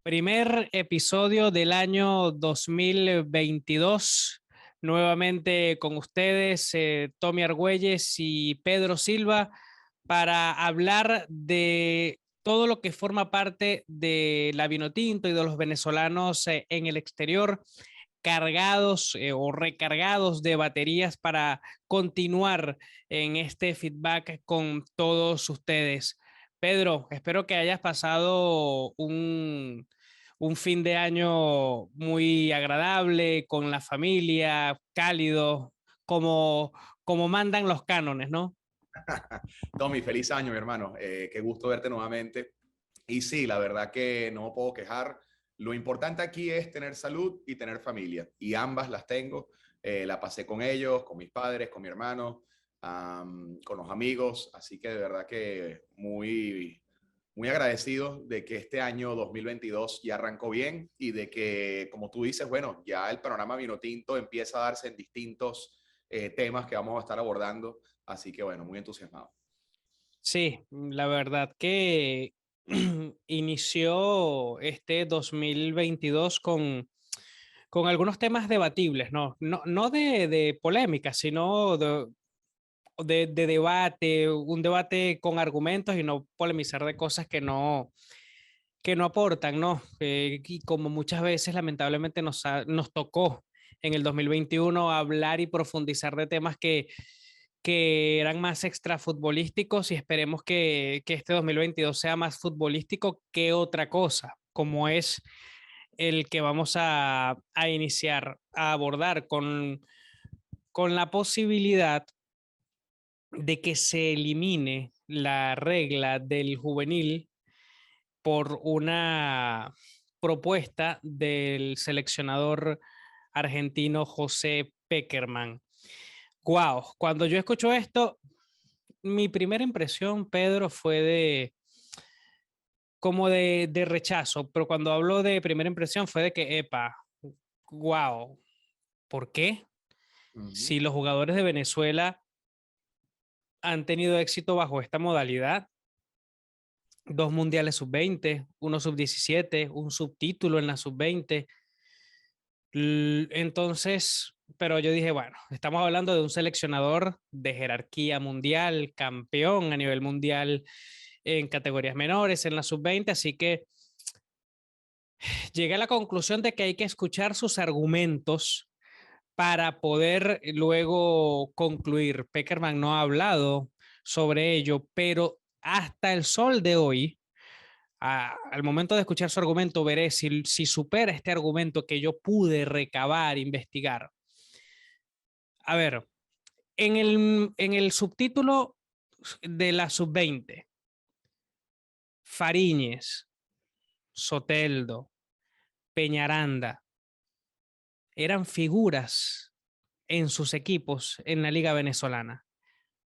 Primer episodio del año 2022. Nuevamente con ustedes, Tommy Argüelles y Pedro Silva, para hablar de todo lo que forma parte de la Vinotinto y de los venezolanos en el exterior, cargados o recargados de baterías para continuar en este feedback con todos ustedes. Pedro, espero que hayas pasado un fin de año muy agradable, con la familia, cálido, como mandan los cánones, ¿no? Tommy, feliz año, mi hermano. Qué gusto verte nuevamente. Y sí, la verdad que no me puedo quejar. Lo importante aquí es tener salud y tener familia. Y ambas las tengo. La pasé con ellos, con mis padres, con mi hermano, con los amigos. Así que de verdad que muy agradecido de que este año 2022 ya arrancó bien y de que, como tú dices, bueno, ya el panorama vinotinto empieza a darse en distintos temas que vamos a estar abordando. Así que bueno, muy entusiasmado. Sí, la verdad que inició este 2022 con algunos temas debatibles, ¿no? No de polémica, sino de debate, un debate con argumentos y no polemizar de cosas que no aportan, ¿no? Y como muchas veces lamentablemente nos tocó en el 2021 hablar y profundizar de temas que eran más extrafutbolísticos, y esperemos que este 2022 sea más futbolístico que otra cosa, como es el que vamos a iniciar a abordar con la posibilidad de que se elimine la regla del juvenil por una propuesta del seleccionador argentino José Pekerman. Wow, cuando yo escucho esto, mi primera impresión, Pedro, fue de rechazo, pero cuando hablo de primera impresión fue de que, epa, wow, ¿por qué? Uh -huh. Si los jugadores de Venezuela han tenido éxito bajo esta modalidad, dos mundiales sub-20, uno sub-17, un subtítulo en la sub-20. Entonces, pero yo dije, bueno, estamos hablando de un seleccionador de jerarquía mundial, campeón a nivel mundial en categorías menores, en la sub-20, así que llegué a la conclusión de que hay que escuchar sus argumentos para poder luego concluir. Peckerman no ha hablado sobre ello, pero hasta el sol de hoy, al momento de escuchar su argumento, veré si supera este argumento que yo pude recabar, investigar. A ver, en el subtítulo de la sub-20, Fariñez, Soteldo, Peñaranda, eran figuras en sus equipos en la liga venezolana,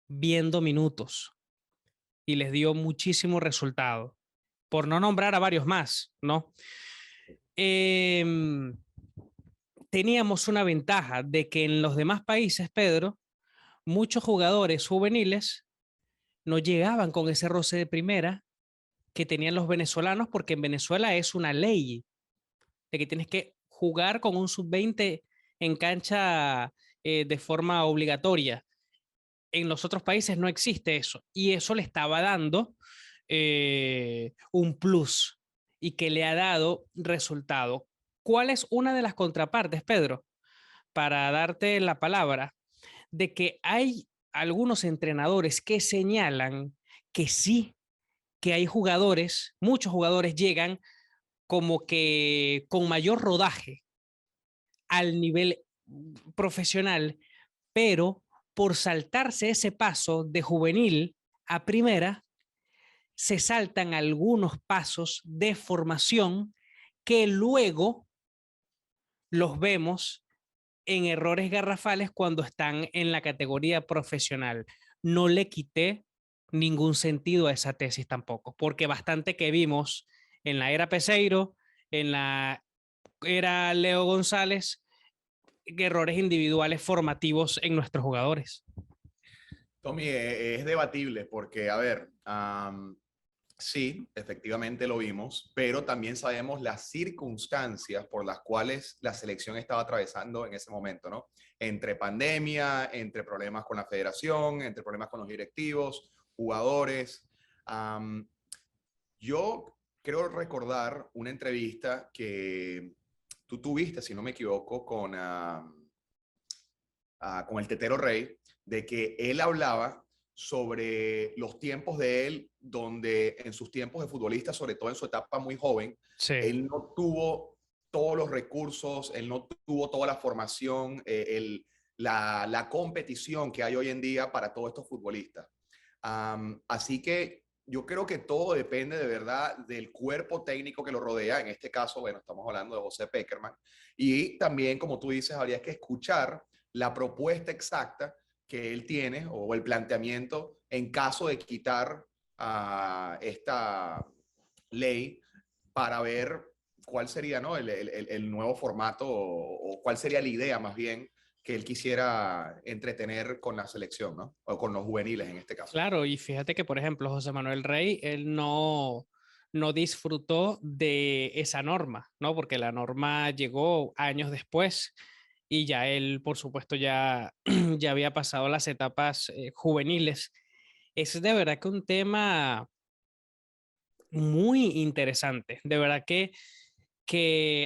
viendo minutos, y les dio muchísimo resultado, por no nombrar a varios más, ¿no? Eh, Teníamos una ventaja de que en los demás países, Pedro, muchos jugadores juveniles no llegaban con ese roce de primera que tenían los venezolanos, porque en Venezuela es una ley de que tienes que jugar con un sub-20 en cancha de forma obligatoria. En los otros países no existe eso, y eso le estaba dando un plus y que le ha dado resultado. ¿Cuál es una de las contrapartes, Pedro? Para darte la palabra, de que hay algunos entrenadores que señalan que sí, que hay jugadores, muchos jugadores llegan como que con mayor rodaje al nivel profesional, pero por saltarse ese paso de juvenil a primera, se saltan algunos pasos de formación que luego los vemos en errores garrafales cuando están en la categoría profesional. No le quité ningún sentido a esa tesis tampoco, porque bastante que vimos en la era Peseiro, en la era Leo González, errores individuales formativos en nuestros jugadores. Tommy, es debatible porque, a ver, Sí, efectivamente lo vimos, pero también sabemos las circunstancias por las cuales la selección estaba atravesando en ese momento, ¿no? Entre pandemia, entre problemas con la federación, entre problemas con los directivos, jugadores. Um, yo creo recordar una entrevista que tú tuviste, si no me equivoco, con el Tetero Rey, de que él hablaba sobre los tiempos de él, donde en sus tiempos de futbolista, sobre todo en su etapa muy joven, Sí. él no tuvo todos los recursos, él no tuvo toda la formación, la competición que hay hoy en día para todos estos futbolistas. Así que yo creo que todo depende de verdad del cuerpo técnico que lo rodea. En este caso, bueno, estamos hablando de José Peckerman. Y también, como tú dices, habría que escuchar la propuesta exacta que él tiene o el planteamiento en caso de quitar esta ley para ver cuál sería, ¿no? el nuevo formato o cuál sería la idea más bien que él quisiera entretener con la selección, ¿no? O con los juveniles en este caso. Claro, y fíjate que, por ejemplo, José Manuel Rey, él no disfrutó de esa norma, ¿no? Porque la norma llegó años después y ya él, por supuesto, ya, ya había pasado las etapas juveniles. Es de verdad que un tema muy interesante, de verdad que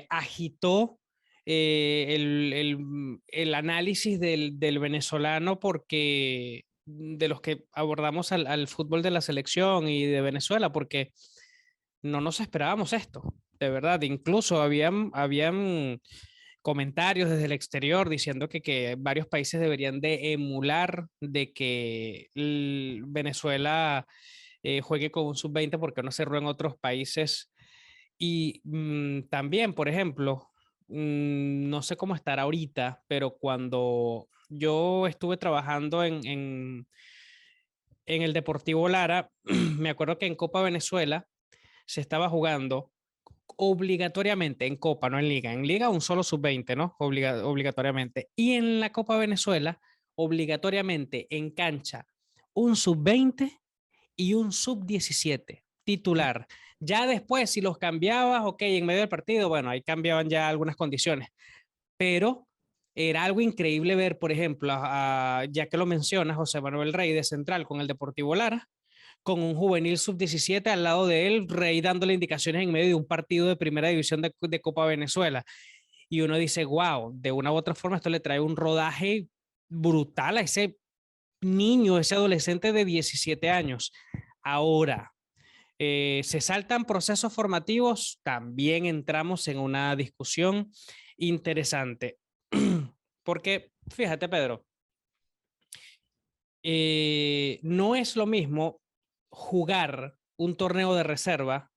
agitó el análisis del venezolano porque de los que abordamos al fútbol de la selección y de Venezuela, porque no nos esperábamos esto, de verdad. Incluso habían comentarios desde el exterior diciendo que varios países deberían de emular de que Venezuela juegue con un sub-20 porque no cerró en otros países y también, por ejemplo, no sé cómo estará ahorita, pero cuando yo estuve trabajando en el Deportivo Lara, me acuerdo que en Copa Venezuela se estaba jugando obligatoriamente en Copa, no en Liga. En Liga un solo sub-20, ¿no? Obligatoriamente. Y en la Copa Venezuela, obligatoriamente en cancha, un sub-20 y un sub-17 titular. Ya después, si los cambiabas, ok, en medio del partido, bueno, ahí cambiaban ya algunas condiciones, pero era algo increíble ver, por ejemplo, ya que lo mencionas, José Manuel Rey de Central con el Deportivo Lara, con un juvenil sub-17 al lado de él, Rey dándole indicaciones en medio de un partido de primera división de Copa Venezuela. Y uno dice, wow, de una u otra forma esto le trae un rodaje brutal a ese niño, ese adolescente de 17 años. Ahora, se saltan procesos formativos, también entramos en una discusión interesante. Porque, fíjate, Pedro, no es lo mismo jugar un torneo de reserva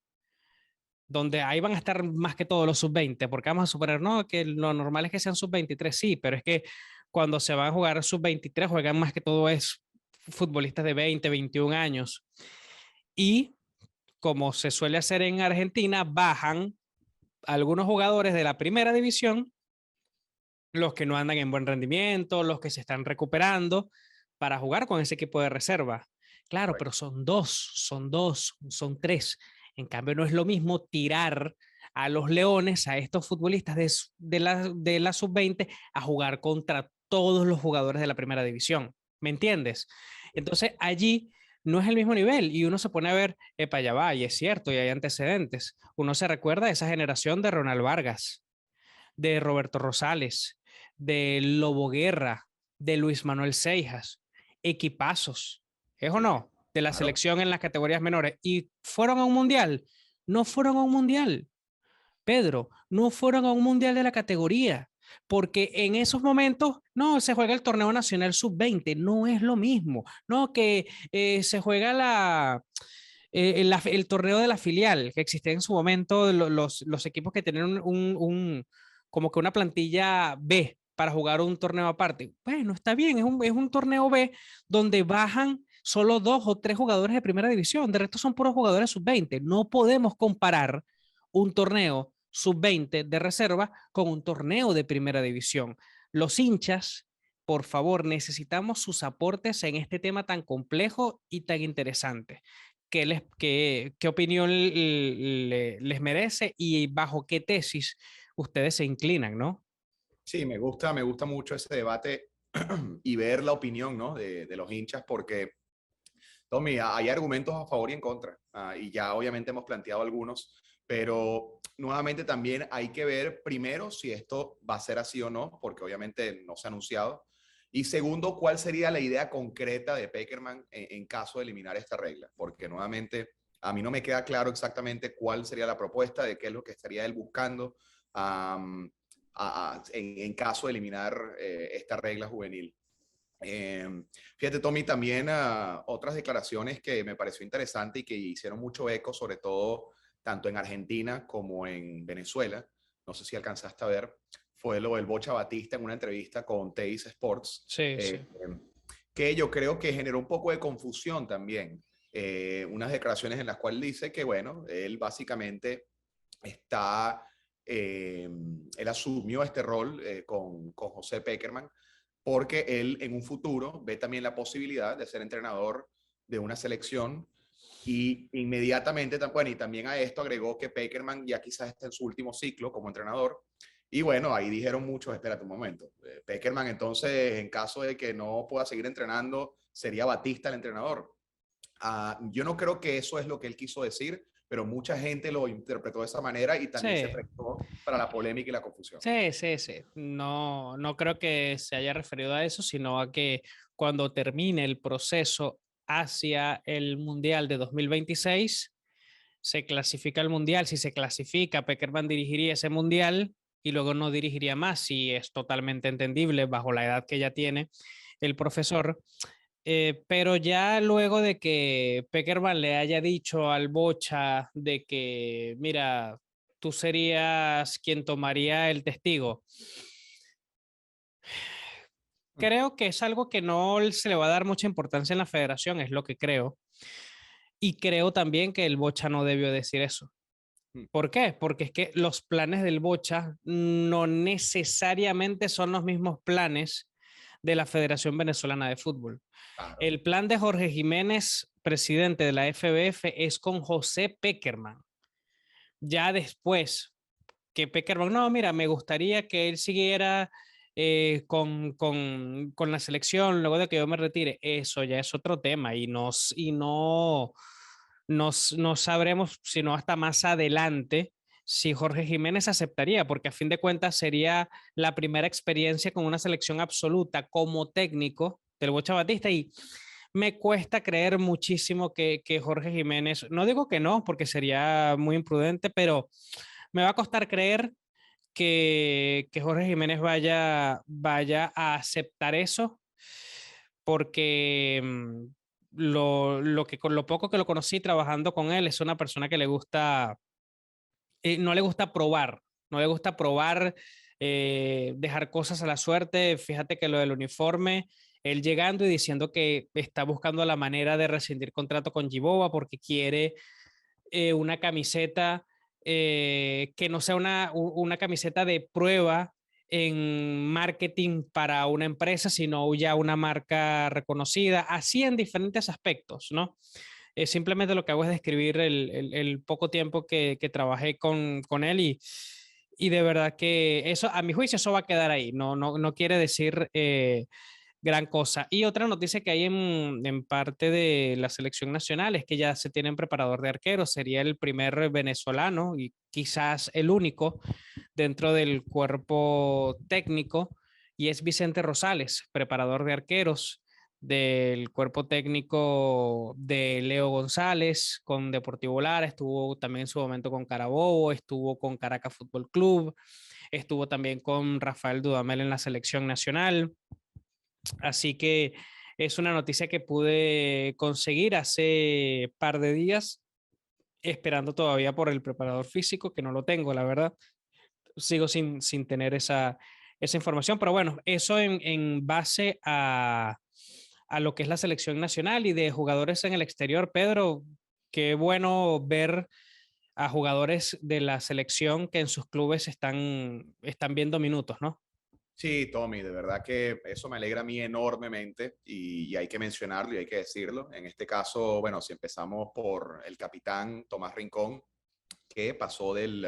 donde ahí van a estar más que todos los sub-20, porque vamos a suponer, no, que lo normal es que sean sub-23, sí, pero es que cuando se van a jugar sub-23 juegan más que todo es futbolistas de 20, 21 años. Y como se suele hacer en Argentina, bajan algunos jugadores de la primera división, los que no andan en buen rendimiento, los que se están recuperando, para jugar con ese equipo de reserva. Claro, pero son tres. En cambio, no es lo mismo tirar a los Leones, a estos futbolistas de la sub-20, a jugar contra todos los jugadores de la primera división. ¿Me entiendes? Entonces, allí no es el mismo nivel y uno se pone a ver, para allá va, y es cierto, y hay antecedentes. Uno se recuerda a esa generación de Ronald Vargas, de Roberto Rosales, de Lobo Guerra, de Luis Manuel Seijas, equipazos, ¿es o Sí, no? De la claro. selección en las categorías menores. ¿Y fueron a un mundial? No fueron a un mundial, Pedro, no fueron a un mundial de la categoría, porque en esos momentos no se juega el torneo nacional sub-20, no es lo mismo, no que se juega el torneo de la filial que existía en su momento, los equipos que tenían como que una plantilla B para jugar un torneo aparte. Bueno, está bien, es un torneo B donde bajan solo 2 o 3 jugadores de primera división, de resto son puros jugadores sub-20. No podemos comparar un torneo sub-20 de reserva con un torneo de primera división. Los hinchas, por favor, necesitamos sus aportes en este tema tan complejo y tan interesante. qué opinión les merece y bajo qué tesis ustedes se inclinan, ¿no? Sí, me gusta mucho ese debate y ver la opinión, ¿no? De los hinchas, porque, Tommy, hay argumentos a favor y en contra, y ya obviamente hemos planteado algunos, pero nuevamente también hay que ver primero si esto va a ser así o no, porque obviamente no se ha anunciado, y segundo, cuál sería la idea concreta de Pekerman en caso de eliminar esta regla, porque nuevamente a mí no me queda claro exactamente cuál sería la propuesta, de qué es lo que estaría él buscando. En caso de eliminar esta regla juvenil. Eh, Fíjate, Tommy, también otras declaraciones que me pareció interesante y que hicieron mucho eco, sobre todo tanto en Argentina como en Venezuela. No sé si alcanzaste a ver, fue lo del Bocha Batista en una entrevista con Teis Sports, Sí, sí. que yo creo que generó un poco de confusión también. Unas declaraciones en las cuales dice que, bueno, él básicamente está, él asumió este rol con José Pekerman porque él en un futuro ve también la posibilidad de ser entrenador de una selección y inmediatamente, bueno, y también a esto agregó que Pekerman ya quizás está en su último ciclo como entrenador. Y bueno, ahí dijeron muchos, espérate un momento, Pekerman entonces en caso de que no pueda seguir entrenando, sería Batista el entrenador. Yo no creo que eso es lo que él quiso decir, pero mucha gente lo interpretó de esa manera y también se Sí, prestó para la polémica y la confusión. sí, sí, sí. No, no creo que se haya referido a eso, sino a que cuando termine el proceso hacia el Mundial de 2026, se clasifica el Mundial. Si se clasifica, Peckerman dirigiría ese Mundial y luego no dirigiría más, y es totalmente entendible bajo la edad que ya tiene el profesor. Pero ya luego de que Peckerman le haya dicho al Bocha de que, mira, tú serías quien tomaría el testigo, creo que es algo que no se le va a dar mucha importancia en la federación, es lo que creo. Y creo también que el Bocha no debió decir eso. ¿Por qué? Porque es que los planes del Bocha no necesariamente son los mismos planes de la Federación Venezolana de Fútbol. Claro. El plan de Jorge Jiménez, presidente de la FBF, es con José Pekerman. Ya después que Pekerman, no, mira, me gustaría que él siguiera con la selección luego de que yo me retire. Eso ya es otro tema no sabremos sino hasta más adelante si Jorge Jiménez aceptaría, porque a fin de cuentas sería la primera experiencia con una selección absoluta como técnico del Bocha Batista, y me cuesta creer muchísimo que Jorge Jiménez, no digo que no, porque sería muy imprudente, pero me va a costar creer que Jorge Jiménez vaya a aceptar eso, porque con lo poco que lo conocí trabajando con él, es una persona que le gusta, no le gusta probar, no le gusta probar, dejar cosas a la suerte. Fíjate que lo del uniforme, él llegando y diciendo que está buscando la manera de rescindir contrato con Giboba porque quiere una camiseta que no sea una camiseta de prueba en marketing para una empresa, sino ya una marca reconocida, así en diferentes aspectos, ¿no? Simplemente lo que hago es describir el poco tiempo que trabajé con él, y de verdad que eso, a mi juicio, eso va a quedar ahí. No quiere decir gran cosa. Y otra noticia que hay en parte de la selección nacional es que ya se tiene un preparador de arqueros. Sería el primer venezolano y quizás el único dentro del cuerpo técnico, y es Vicente Rosales, preparador de arqueros del cuerpo técnico de Leo González con Deportivo Lara. Estuvo también en su momento con Carabobo, estuvo con Caracas Fútbol Club, estuvo también con Rafael Dudamel en la selección nacional. Así que es una noticia que pude conseguir hace par de días, esperando todavía por el preparador físico, que no lo tengo, la verdad. Sigo sin tener esa información, pero bueno, eso en base a lo que es la selección nacional y de jugadores en el exterior. Pedro, qué bueno ver a jugadores de la selección que en sus clubes están viendo minutos, ¿no? Sí, Tommy, de verdad que eso me alegra a mí enormemente y hay que mencionarlo y hay que decirlo. En este caso, bueno, si empezamos por el capitán Tomás Rincón, que pasó del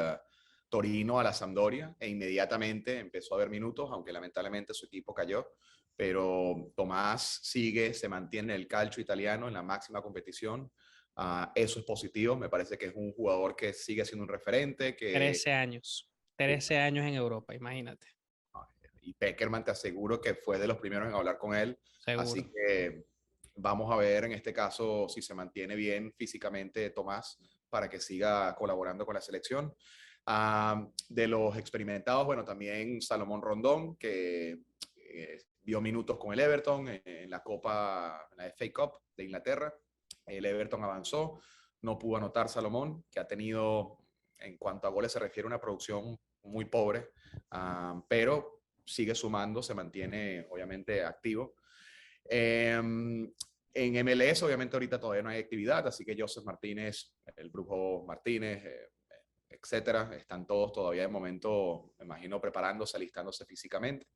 Torino a la Sampdoria e inmediatamente empezó a ver minutos, aunque lamentablemente su equipo cayó. Pero Tomás sigue, se mantiene en el calcio italiano en la máxima competición. Eso es positivo, me parece que es un jugador que sigue siendo un referente, que 13 años. 13 años en Europa, imagínate. y Peckerman te aseguro que fue de los primeros en hablar con él. Seguro. Así que vamos a ver en este caso si se mantiene bien físicamente Tomás para que siga colaborando con la selección. De los experimentados, bueno, también Salomón Rondón, que dio minutos con el Everton en la Copa, en la FA Cup de Inglaterra. El Everton avanzó, no pudo anotar Salomón, que ha tenido, en cuanto a goles se refiere, una producción muy pobre, pero sigue sumando, se mantiene obviamente activo. En MLS, obviamente, ahorita todavía no hay actividad, así que Joseph Martínez, el Brujo Martínez, etcétera, están todos todavía de momento, me imagino, preparándose, alistándose físicamente.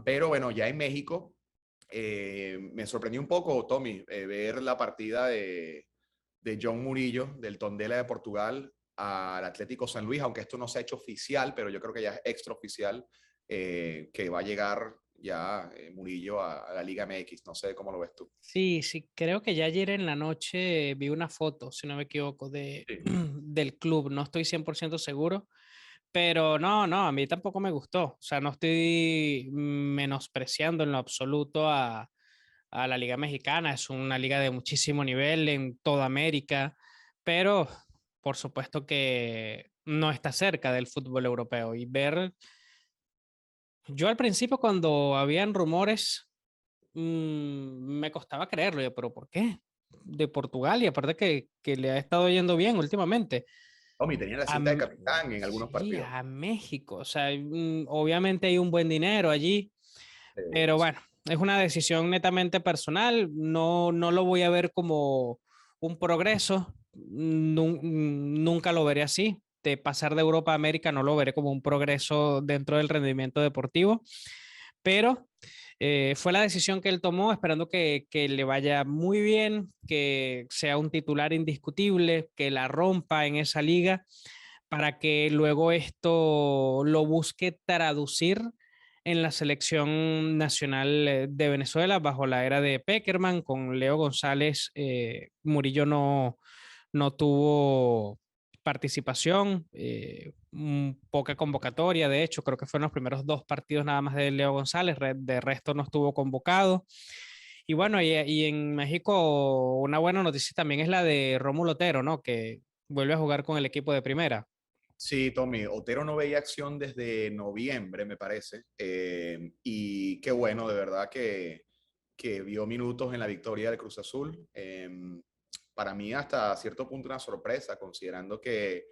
Pero bueno, ya en México, me sorprendió un poco, Tommy, ver la partida de John Murillo, del Tondela de Portugal, al Atlético San Luis, aunque esto no se ha hecho oficial, pero yo creo que ya es extraoficial, que va a llegar ya Murillo a la Liga MX. No sé cómo lo ves tú. Sí, sí, creo que ya ayer en la noche vi una foto, si no me equivoco, Sí. del club. No estoy 100% seguro, pero no, no, a mí tampoco me gustó. O sea, no estoy menospreciando en lo absoluto a la Liga Mexicana. Es una liga de muchísimo nivel en toda América, pero por supuesto que no está cerca del fútbol europeo. Y ver, yo al principio cuando habían rumores, me costaba creerlo, yo, pero ¿por qué? De Portugal y aparte que le ha estado yendo bien últimamente. Tommy tenía la cinta de capitán en algunos Sí, partidos. a México. O sea, obviamente hay un buen dinero allí, pero Sí. bueno, es una decisión netamente personal. No, no lo voy a ver como un progreso. Nunca lo veré así. De pasar de Europa a América no lo veré como un progreso dentro del rendimiento deportivo, pero fue la decisión que él tomó, esperando que le vaya muy bien, que sea un titular indiscutible, que la rompa en esa liga, para que luego esto lo busque traducir en la selección nacional de Venezuela bajo la era de Peckerman con Leo González. Murillo no tuvo participación, poca convocatoria, de hecho, creo que fueron los primeros dos partidos nada más de Leo González, de resto no estuvo convocado. Y bueno, y en México una buena noticia también es la de Rómulo Otero, ¿no? Que vuelve a jugar con el equipo de primera. Sí, Tommy, Otero no veía acción desde noviembre, me parece. Y qué bueno, de verdad, que vio minutos en la victoria del Cruz Azul. Para mí, hasta cierto punto, una sorpresa, considerando que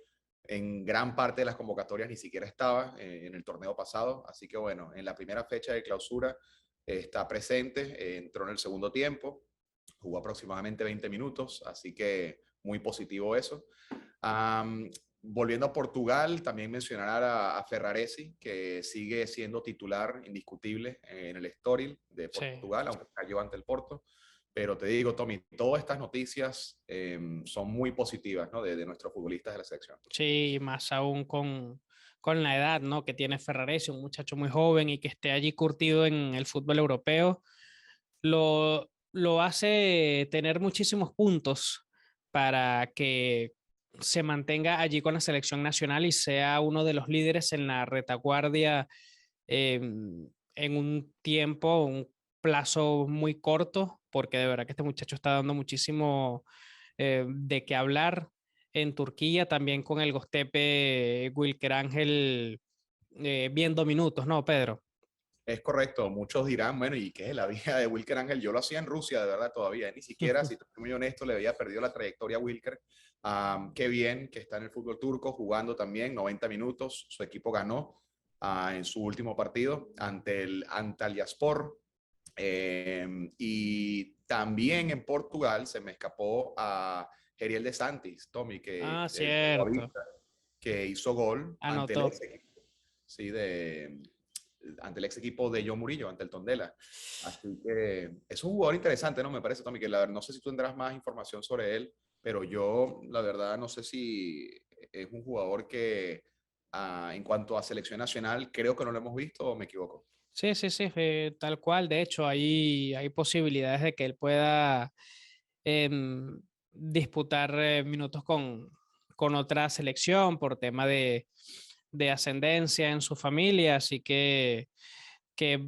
en gran parte de las convocatorias ni siquiera estaba en el torneo pasado. Así que bueno, en la primera fecha de clausura está presente, entró en el segundo tiempo, jugó aproximadamente 20 minutos, así que muy positivo eso. Um, Volviendo a Portugal, también mencionar a Ferraresi, que sigue siendo titular indiscutible en el Estoril de Sí. Portugal, aunque cayó ante el Porto. Pero te digo, Tommy, todas estas noticias son muy positivas, ¿no? De nuestros futbolistas de la selección. Sí, más aún con la edad, ¿no? Que tiene Ferraresi, un muchacho muy joven y que esté allí curtido en el fútbol europeo, lo hace tener muchísimos puntos para que se mantenga allí con la selección nacional y sea uno de los líderes en la retaguardia en un tiempo, un plazo muy corto, porque de verdad que este muchacho está dando muchísimo de qué hablar en Turquía, también con el Gostepe Wilker Ángel viendo minutos, ¿no, Pedro? Es correcto, muchos dirán, bueno, ¿y qué es la vida de Wilker Ángel? Yo lo hacía en Rusia, de verdad, todavía. Ni siquiera, si estoy muy honesto, le había perdido la trayectoria a Wilker. Qué bien que está en el fútbol turco jugando también 90 minutos. Su equipo ganó en su último partido ante el Antalyaspor. Y también en Portugal se me escapó a Geriel de Santis, Tommy, que Ah, el cierto. que hizo gol ante el Anotó. ex equipo, sí, ante el ex equipo de John Murillo, ante el Tondela. Así que es un jugador interesante, ¿no? Me parece, Tommy, que la verdad, no sé si tú tendrás más información sobre él, pero yo, la verdad, no sé si es un jugador que, en cuanto a selección nacional, creo que no lo hemos visto o me equivoco. Sí, sí, sí, tal cual. De hecho, hay posibilidades de que él pueda disputar minutos con otra selección por tema de ascendencia en su familia. Así que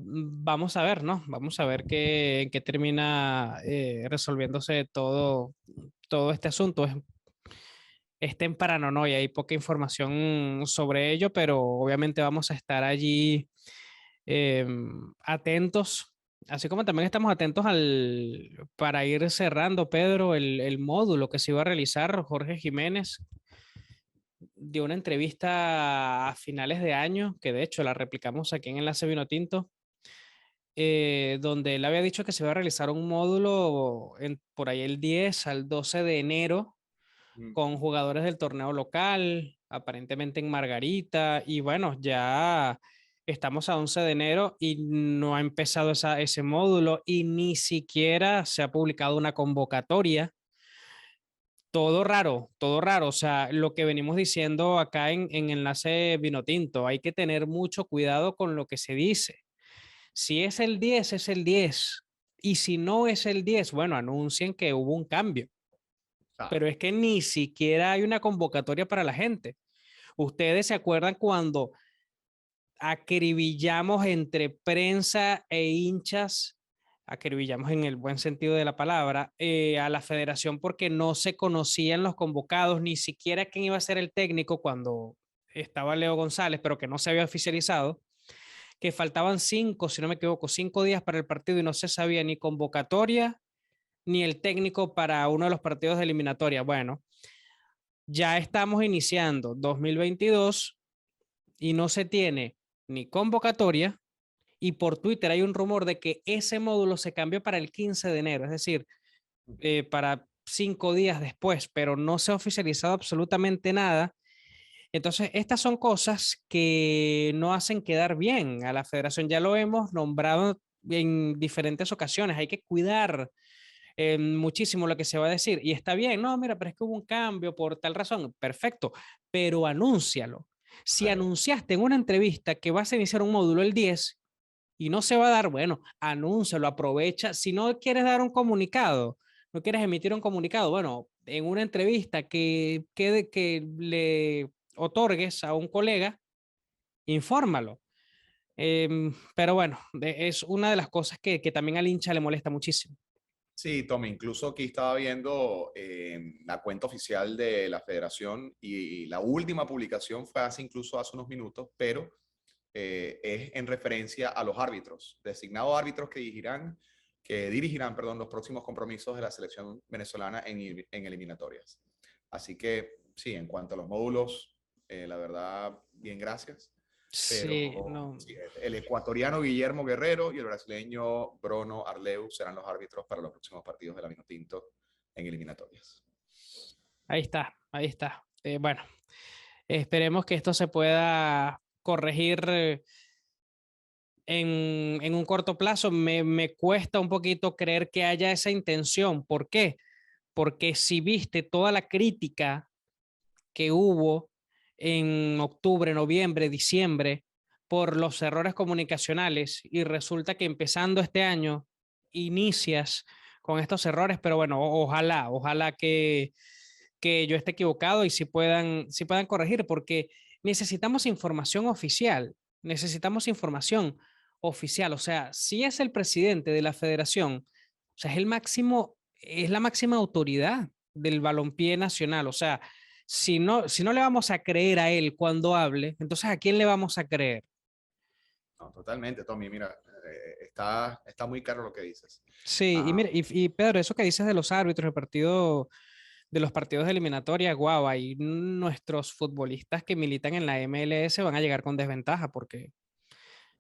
vamos a ver, ¿no? Vamos a ver en qué termina resolviéndose todo este asunto. Es temprano, ¿no? Y hay poca información sobre ello, pero obviamente vamos a estar allí atentos, así como también estamos atentos para ir cerrando, Pedro, el módulo que se iba a realizar. Jorge Jiménez dio una entrevista a finales de año, que de hecho la replicamos aquí en Enlace Vinotinto, donde él había dicho que se iba a realizar un módulo por ahí el 10 al 12 de enero Mm. con jugadores del torneo local, aparentemente en Margarita, y bueno, ya estamos a 11 de enero y no ha empezado ese módulo y ni siquiera se ha publicado una convocatoria. Todo raro, o sea, lo que venimos diciendo acá en Enlace Vinotinto, hay que tener mucho cuidado con lo que se dice. Si es el 10 es el 10. Y si no es el 10 bueno, anuncien que hubo un cambio, Claro. pero es que ni siquiera hay una convocatoria para la gente. Ustedes se acuerdan cuando acribillamos entre prensa e hinchas, acribillamos en el buen sentido de la palabra, a la federación porque no se conocían los convocados, ni siquiera quién iba a ser el técnico cuando estaba Leo González, pero que no se había oficializado, que faltaban 5, si no me equivoco, 5 días para el partido y no se sabía ni convocatoria ni el técnico para uno de los partidos de eliminatoria. Bueno, ya estamos iniciando 2022 y no se tiene ni convocatoria y por Twitter hay un rumor de que ese módulo se cambió para el 15 de enero, es decir, para 5 días después, pero no se ha oficializado absolutamente nada. Entonces, estas son cosas que no hacen quedar bien a la federación. Ya lo hemos nombrado en diferentes ocasiones. Hay que cuidar muchísimo lo que se va a decir. Y está bien, no, mira, pero es que hubo un cambio por tal razón. Perfecto, pero anúncialo. Si Claro. anunciaste en una entrevista que vas a iniciar un módulo el 10 y no se va a dar, bueno, anúncialo, aprovecha. Si no quieres dar un comunicado, no quieres emitir un comunicado, bueno, en una entrevista que le otorgues a un colega, infórmalo. Pero bueno, es una de las cosas que también al hincha le molesta muchísimo. Sí, Tommy, incluso aquí estaba viendo la cuenta oficial de la federación y la última publicación fue incluso hace unos minutos, pero es en referencia a los árbitros, designados árbitros que dirigirán, perdón, los próximos compromisos de la selección venezolana en eliminatorias. Así que sí, en cuanto a los módulos, la verdad, bien, gracias. Sí, Pero no. sí, el ecuatoriano Guillermo Guerrero y el brasileño Bruno Arleu serán los árbitros para los próximos partidos de la Vinotinto en eliminatorias. Ahí está, ahí está. Bueno, esperemos que esto se pueda corregir en un corto plazo. Me cuesta un poquito creer que haya esa intención. ¿Por qué? Porque si viste toda la crítica que hubo en octubre, noviembre, diciembre por los errores comunicacionales y resulta que empezando este año inicias con estos errores, pero bueno, ojalá que yo esté equivocado y si puedan corregir, porque necesitamos información oficial, o sea, si es el presidente de la federación, o sea, es la máxima autoridad del balompié nacional, o sea, si no le vamos a creer a él cuando hable, entonces ¿a quién le vamos a creer? No, totalmente, Tommy. Mira, está muy claro lo que dices. Sí, y Ah, mira, y Pedro, eso que dices de los árbitros, de los partidos de eliminatoria, guau, ahí nuestros futbolistas que militan en la MLS van a llegar con desventaja porque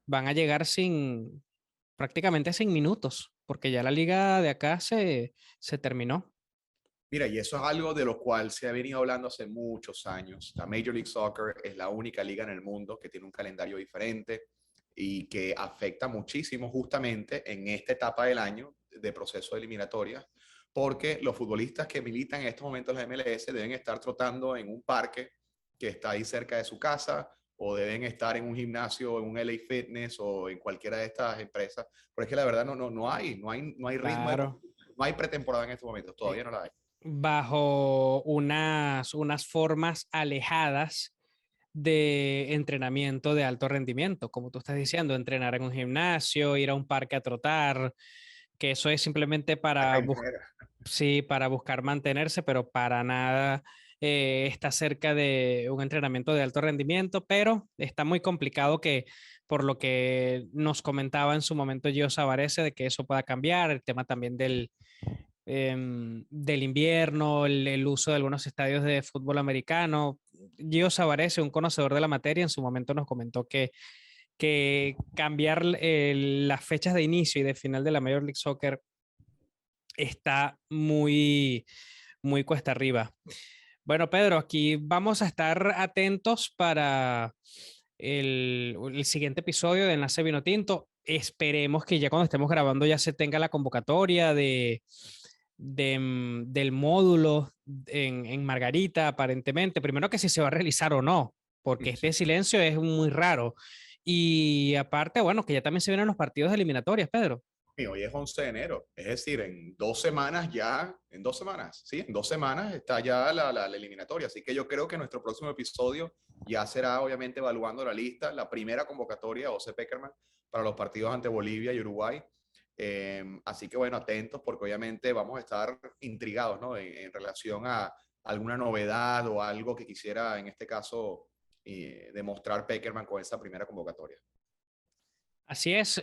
van a llegar prácticamente sin minutos, porque ya la liga de acá se terminó. Mira, y eso es algo de lo cual se ha venido hablando hace muchos años. La Major League Soccer es la única liga en el mundo que tiene un calendario diferente. y que afecta muchísimo justamente en esta etapa del año de proceso de eliminatorias, porque los futbolistas que militan en estos momentos en la MLS deben estar trotando en un parque que está ahí cerca de su casa, o deben estar en un gimnasio, en un LA Fitness o en cualquiera de estas empresas, porque es que la verdad no hay ritmo, Claro. no hay pretemporada en estos momentos, Eh, todavía no la hay. Bajo unas formas alejadas de entrenamiento de alto rendimiento, como tú estás diciendo, entrenar en un gimnasio, ir a un parque a trotar, que eso es simplemente para, sí, para buscar mantenerse, pero para nada está cerca de un entrenamiento de alto rendimiento, pero está muy complicado que, por lo que nos comentaba en su momento Gio Savarese, de que eso pueda cambiar, el tema también del invierno, el uso de algunos estadios de fútbol americano. Gio Savarese, un conocedor de la materia, en su momento nos comentó que cambiar las fechas de inicio y de final de la Major League Soccer está muy cuesta arriba. Bueno, Pedro, aquí vamos a estar atentos para el siguiente episodio de Enlace Vinotinto. Esperemos que ya cuando estemos grabando ya se tenga la convocatoria del módulo en Margarita, aparentemente. Primero que si se va a realizar o no, porque este silencio es muy raro. Y aparte, bueno, que ya también se vienen los partidos eliminatorios, Pedro. Y hoy es 11 de enero, es decir, en 2 semanas ya, en 2 semanas, sí, en 2 semanas está ya la eliminatoria. Así que yo creo que nuestro próximo episodio ya será, obviamente, evaluando la lista, la primera convocatoria, José Peckerman, para los partidos ante Bolivia y Uruguay. Así que, bueno, atentos, porque obviamente vamos a estar intrigados, ¿no? En relación a alguna novedad o algo que quisiera, en este caso, demostrar Peckerman con esa primera convocatoria. Así es,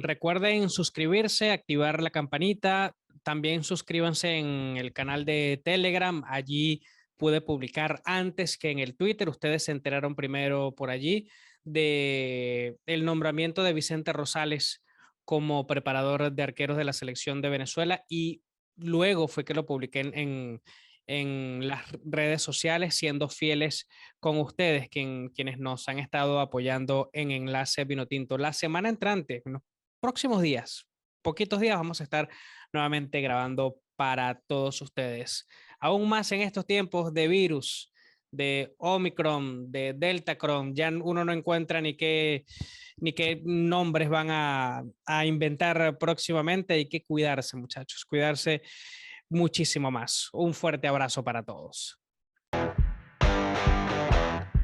recuerden suscribirse, activar la campanita, también suscríbanse en el canal de Telegram, allí pude publicar antes que en el Twitter, ustedes se enteraron primero por allí de el nombramiento de Vicente Rosales como preparador de arqueros de la selección de Venezuela y luego fue que lo publiqué en las redes sociales, siendo fieles con ustedes, quienes nos han estado apoyando en Enlace Vinotinto. La semana entrante, en los próximos días, poquitos días, vamos a estar nuevamente grabando para todos ustedes. Aún más en estos tiempos de virus, de Omicron, de Deltacron, ya uno no encuentra ni qué nombres van a inventar próximamente. Hay que cuidarse, muchachos, cuidarse muchísimo más. Un fuerte abrazo para todos.